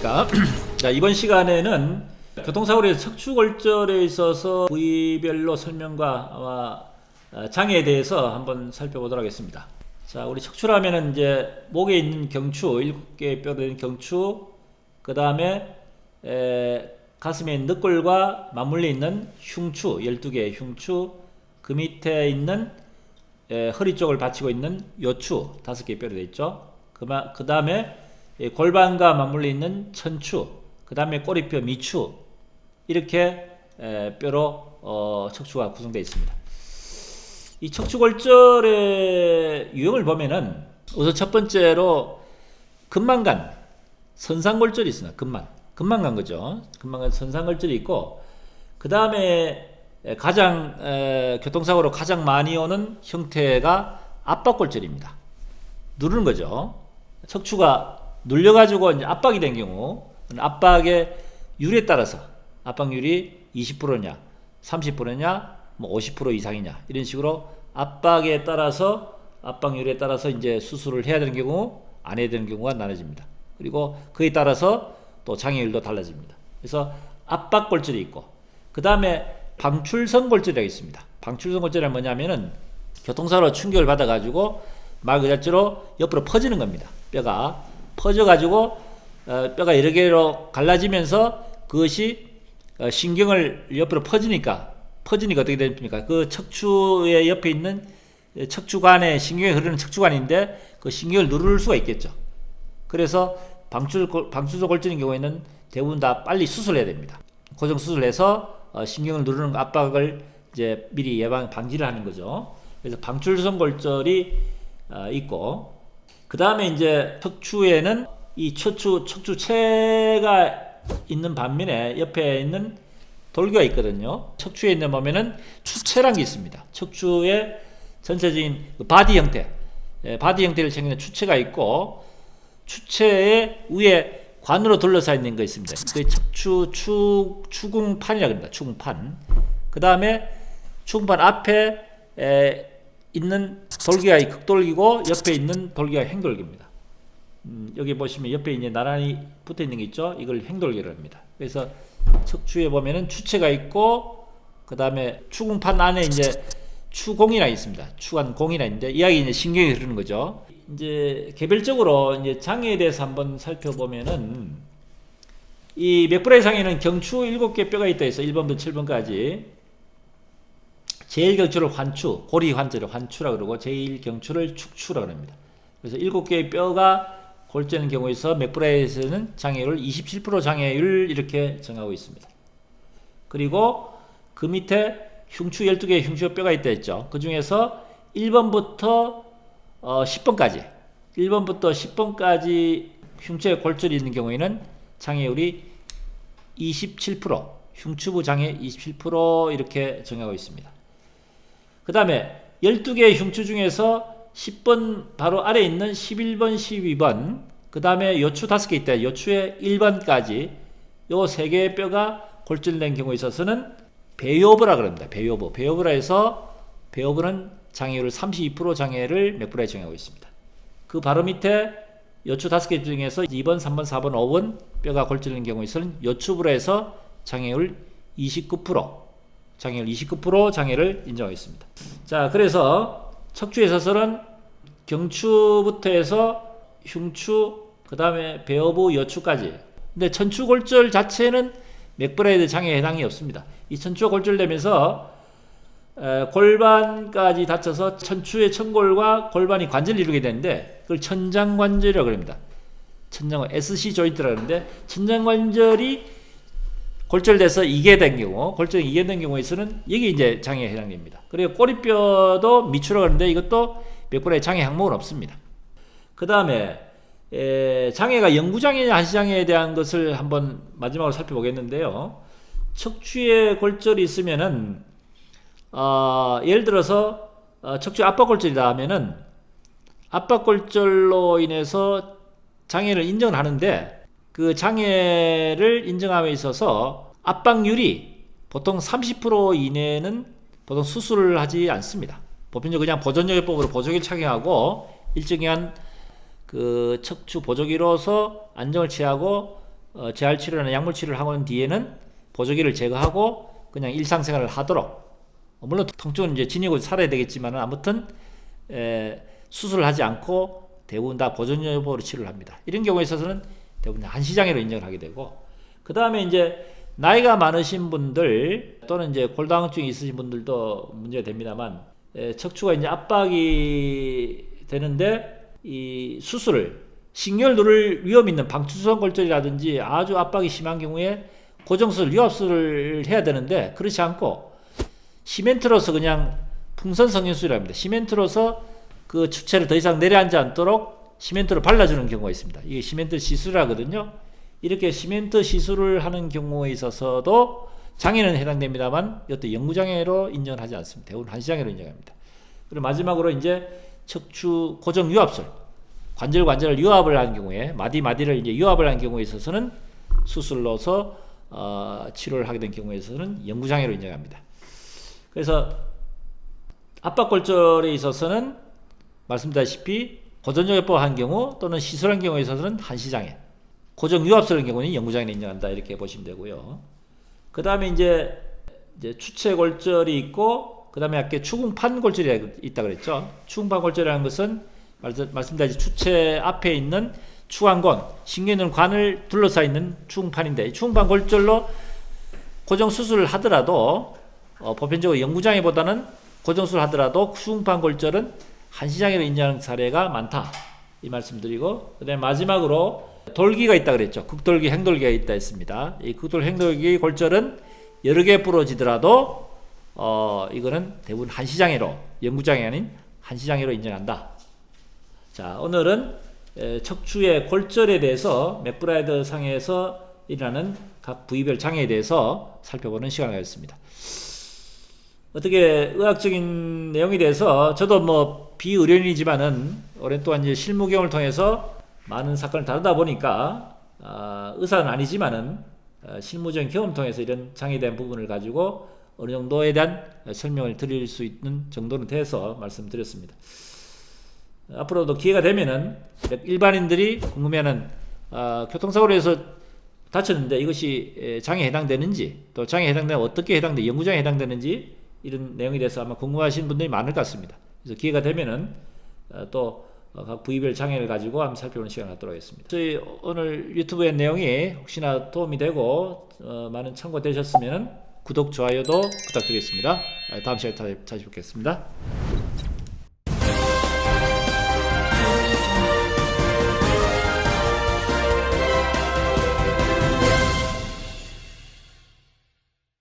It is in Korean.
안녕하십니까. 자, 이번 시간에는 교통사고로 척추골절에 있어서 부위별로 설명과 장애에 대해서 한번 살펴보도록 하겠습니다. 자, 우리 척추라면은 이제 목에 있는 경추, 7개의 뼈가 있는 경추, 그 다음에 가슴에 있는 늑골과 맞물려 있는 흉추, 12개의 흉추, 그 밑에 있는 허리 쪽을 받치고 있는 요추, 5개의 뼈로 되어 있죠. 그 다음에 골반과 맞물려 있는 천추, 그 다음에 꼬리뼈 미추, 이렇게 뼈로 척추가 구성되어 있습니다. 이 척추골절의 유형을 보면은 우선 첫 번째로 금만간 선상골절이 있습니다. 금만간 거죠. 금만간 선상골절이 있고, 그 다음에 가장 교통사고로 가장 많이 오는 형태가 압박골절입니다. 누르는 거죠. 척추가 눌려가지고 이제 압박이 된 경우, 압박의 율에 따라서 압박률이 20%냐, 30%냐, 뭐 50% 이상이냐, 이런 식으로 압박에 따라서 압박률에 따라서 이제 수술을 해야 되는 경우, 안 해야 되는 경우가 나눠집니다. 그리고 그에 따라서 또 장애율도 달라집니다. 그래서 압박골절이 있고, 그 다음에 방출성골절이 있습니다. 방출성골절은 뭐냐면은 교통사고로 충격을 받아가지고 말 그대로 옆으로 퍼지는 겁니다. 뼈가 퍼져가지고 뼈가 여러 개로 갈라지면서 그것이 신경을 옆으로 퍼지니까 어떻게 됩니까? 그 척추의 옆에 있는 척추관에 신경이 흐르는 척추관인데 그 신경을 누를 수가 있겠죠. 그래서 방출성 골절인 경우에는 대부분 다 빨리 수술해야 됩니다. 고정 수술해서 신경을 누르는 압박을 이제 미리 방지를 하는 거죠. 그래서 방출성 골절이 있고, 그 다음에 이제 척추에는 이 척추체가 있는 반면에 옆에 있는 돌기가 있거든요. 척추에 있는 보면은 추체라는 게 있습니다. 척추의 전체적인 바디 형태, 바디 형태를 챙기는 추체가 있고, 추체의 위에 관으로 둘러싸여 있는 거 있습니다. 그 척추 추궁판이라고 합니다. 추궁판. 그 다음에 추궁판 앞에 있는 돌기가 극돌기고 옆에 있는 돌기가 행돌기입니다. 여기 보시면 옆에 이제 나란히 붙어 있는 게 있죠. 이걸 행돌기라고 합니다. 그래서 척추에 보면은 추체가 있고, 그 다음에 추궁판 안에 이제 추공이나 있습니다. 추관공이나 있는데 이야기 이제 신경이 흐르는 거죠. 이제 개별적으로 이제 장애에 대해서 한번 살펴보면은 이 맥브라이 장애는 경추 7개 뼈가 있다 해서 1번부터 7번까지 제일 경추를 환추, 고리 환절을 환추라고 그러고 제일 경추를 축추라고 합니다. 그래서 7개의 뼈가 골절된 경우에서 맥브라이에서는 장애율 27% 장애율 이렇게 정하고 있습니다. 그리고 그 밑에 흉추 12개의 흉추 뼈가 있다 했죠. 그 중에서 1번부터 10번까지 1번부터 10번까지 흉추에 골절이 있는 경우에는 장애율이 27%, 흉추부 장애 27% 이렇게 정하고 있습니다. 그 다음에 12개의 흉추 중에서 10번 바로 아래에 있는 11번, 12번, 그 다음에 요추 5개 있다. 요추의 1번까지 요 3개의 뼈가 골절된 경우에 있어서는 배요브라 그럽니다. 배요브라 해서 배요브는 장애율 32% 장애를 맥브라이 정하고 있습니다. 그 바로 밑에 요추 5개 중에서 2번, 3번, 4번, 5번 뼈가 골절된 경우에 있어서는 요추브라 해서 장애율 29%, 장애율 29% 장애를 인정하고 있습니다. 자, 그래서 척추에 있어서는 경추부터 해서 흉추, 그 다음에 배어부, 여추까지. 근데 천추골절 자체는 맥브라이드 장애에 해당이 없습니다. 이 천추가 골절되면서 골반까지 다쳐서 천추의 천골과 골반이 관절을 이루게 되는데 그걸 천장관절이라고 합니다. SC 조인트라고 하는데 천장관절이 골절돼서 이개된 경우, 골절이 이개된 경우에서는 여기 이제 장애에 해당됩니다. 그리고 꼬리뼈도 미추라고 하는데 이것도 맥브라이 장애 항목은 없습니다. 그 다음에 장애가 영구장애냐 한시장애에 대한 것을 한번 마지막으로 살펴보겠는데요. 척추에 골절이 있으면은 예를 들어서 척추 압박골절이다 하면은 압박골절로 인해서 장애를 인정을 하는데 그 장애를 인정함에 있어서 압박률이 보통 30% 이내는 보통 수술을 하지 않습니다. 보편적으로 그냥 보존요법으로 보조기를 착용하고 일정한 그 척추 보조기로서 안정을 취하고 재활 치료나 약물 치료를 하고 난 뒤에는 보조기를 제거하고 그냥 일상생활을 하도록, 물론 통증은 이제 지니고 살아야 되겠지만 아무튼 수술을 하지 않고 대부분 다 보존요법으로 치료를 합니다. 이런 경우에 있어서는 대부분 한시장애로 인정을 하게 되고, 그 다음에 이제 나이가 많으신 분들 또는 이제 골다공증이 있으신 분들도 문제가 됩니다만, 척추가 이제 압박이 되는데 이 수술을 신경을 누를 위험 있는 방추수성 골절이라든지 아주 압박이 심한 경우에 고정수술, 유압수술을 해야 되는데 그렇지 않고 시멘트로서 그냥 풍선 성형수술이랍니다. 시멘트로서 그 추체를 더 이상 내려앉지 않도록 시멘트로 발라주는 경우가 있습니다. 이게 시멘트 시술하거든요. 이렇게 시멘트 시술을 하는 경우에 있어서도 장애는 해당됩니다만 이것도 영구장애로 인정하지 않습니다. 대부분 한시장애로 인정합니다. 그리고 마지막으로 이제 척추 고정 유압술, 관절을 유압을 하는 경우에 마디를 이제 유압을 하는 경우에 있어서는 수술로서 치료를 하게 된 경우에 있어서는 영구장애로 인정합니다. 그래서 압박골절에 있어서는 말씀드렸다시피 고정요법 한 경우 또는 시술한 경우에 있어서는 한시장애, 고정 유압술의 경우는 영구장애를 인정한다, 이렇게 보시면 되고요. 그 다음에 이제 추체골절이 있고, 그 다음에 아까 추궁판 골절이 있다 그랬죠. 추궁판 골절이라는 것은 말씀드렸듯이 추체 앞에 있는 추관권, 신경에 있는 관을 둘러싸여 있는 추궁판인데, 추궁판 골절로 고정 수술을 하더라도 보편적으로 영구장애보다는 고정 수술을 하더라도 추궁판 골절은 한시장애로 인정하는 사례가 많다, 이 말씀드리고, 그 다음에 마지막으로 돌기가 있다 그랬죠. 극돌기, 행돌기가 있다 했습니다. 이 극돌, 행돌기 골절은 여러 개 부러지더라도 이거는 대부분 한시장애로, 영구장애 아닌 한시장애로 인정한다. 자, 오늘은 척추의 골절에 대해서 맥브라이드 상에서 일어나는 각 부위별 장애에 대해서 살펴보는 시간을 가졌습니다. 어떻게 의학적인 내용에 대해서 저도 뭐 비의료인이지만은 오랫동안 이제 실무 경험을 통해서 많은 사건을 다루다 보니까 의사는 아니지만은 실무적인 경험을 통해서 이런 장애에 대한 부분을 가지고 어느 정도에 대한 설명을 드릴 수 있는 정도는 돼서 말씀드렸습니다. 앞으로도 기회가 되면은 일반인들이 궁금해하는 교통사고로 해서 다쳤는데 이것이 장애에 해당되는지, 또 장애에 해당되면 어떻게 해당돼, 영구장애에 해당되는지, 이런 내용에 대해서 아마 궁금하신 분들이 많을 것 같습니다. 그래서 기회가 되면은 또 각 부위별 장애를 가지고 한번 살펴보는 시간을 갖도록 하겠습니다. 저희 오늘 유튜브의 내용이 혹시나 도움이 되고 많은 참고 되셨으면 구독, 좋아요도 부탁드리겠습니다. 다음 시간에 다시 뵙겠습니다.